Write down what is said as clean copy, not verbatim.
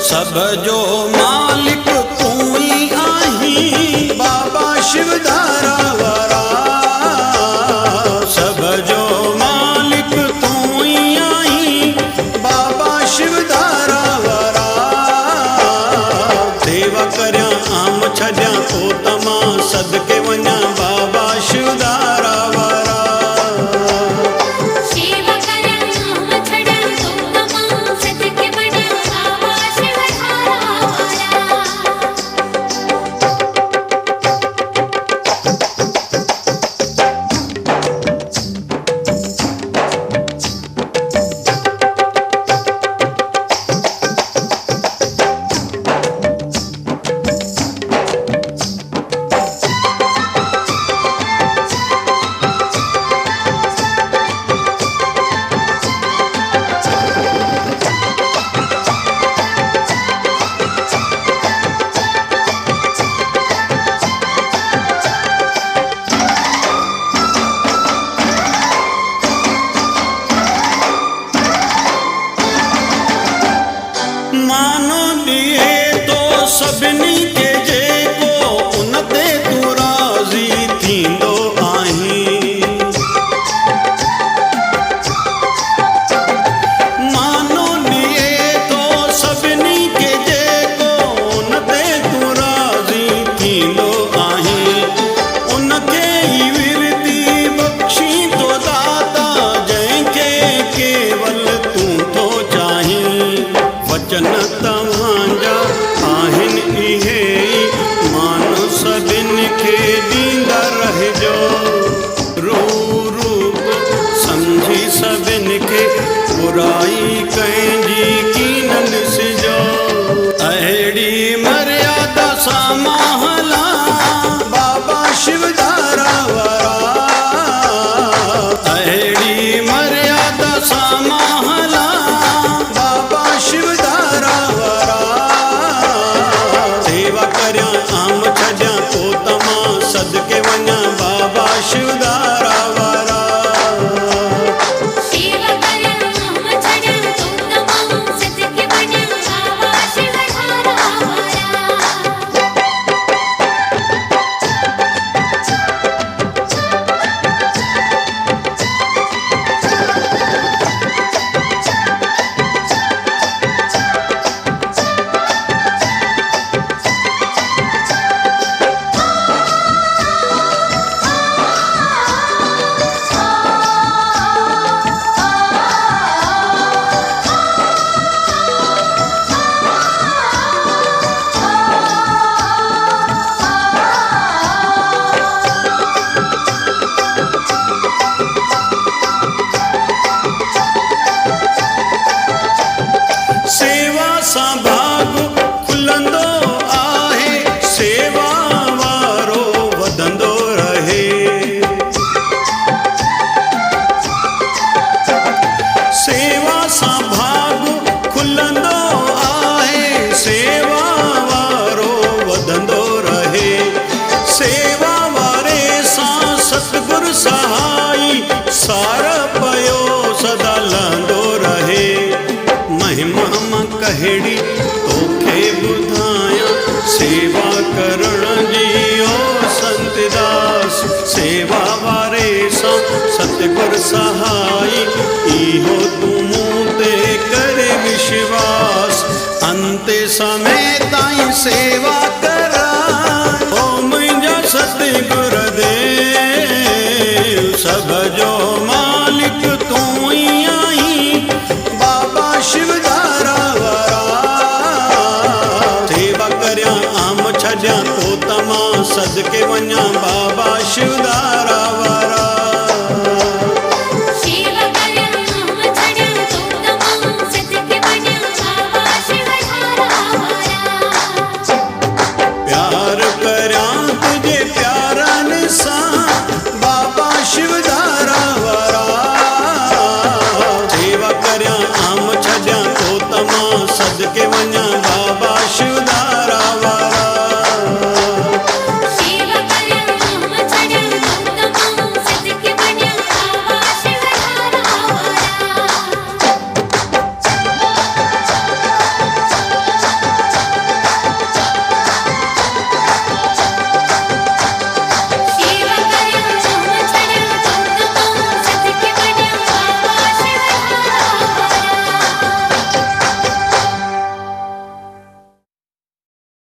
सब जो मालिक तू ही आही बाबा शिवधारा वारा। सब जो मालिक तू ही आही बाबा शिवधारा वारा। सेवा करया आम छड्या तो तमा सदके वञा बाबा शिवधारा वारा। मानो दिए तो सभिनी के जेको उन ते तू राज़ी थींदो आहीं। मानो दिए तो सभिनी के जेको उन ते तू राज़ी थींदो आहीं। उनखे ई विरती बख़्शी तो दाता जंहिंखे केवल तू थो चाहीं। वचन तव्हांजा आहिनि इहे मानो सभिनि खे ॾींदा रहिजो। रूप सम्झी सभिनि खे बुराई कंहिंजी कीन ॾिसिजो। अहिड़ी मर्यादा सां महला बाबा शिवधारा वारा। अहिड़ी मर्यादा सां महला बाबा शिवधारा वारा। सेवा करया आम छड्या तो तमा सदके वञा बाबा शिवधारा वारा। सेवा करया आम छड्या तो तमा सदके वञा बाबा शिवधारा वारा। सतगुर सहाई इहो तू मूं ते करे विश्वास अंते समय ताईं सेवा करा ओ मुंहिंजा सतगुर देव सब जो मालिक तूं ई आहीं बाबा शिवदारा वारा सेवा करियां आम छॾियां तो तमां सदके वञां बाबा शिवदारा वारा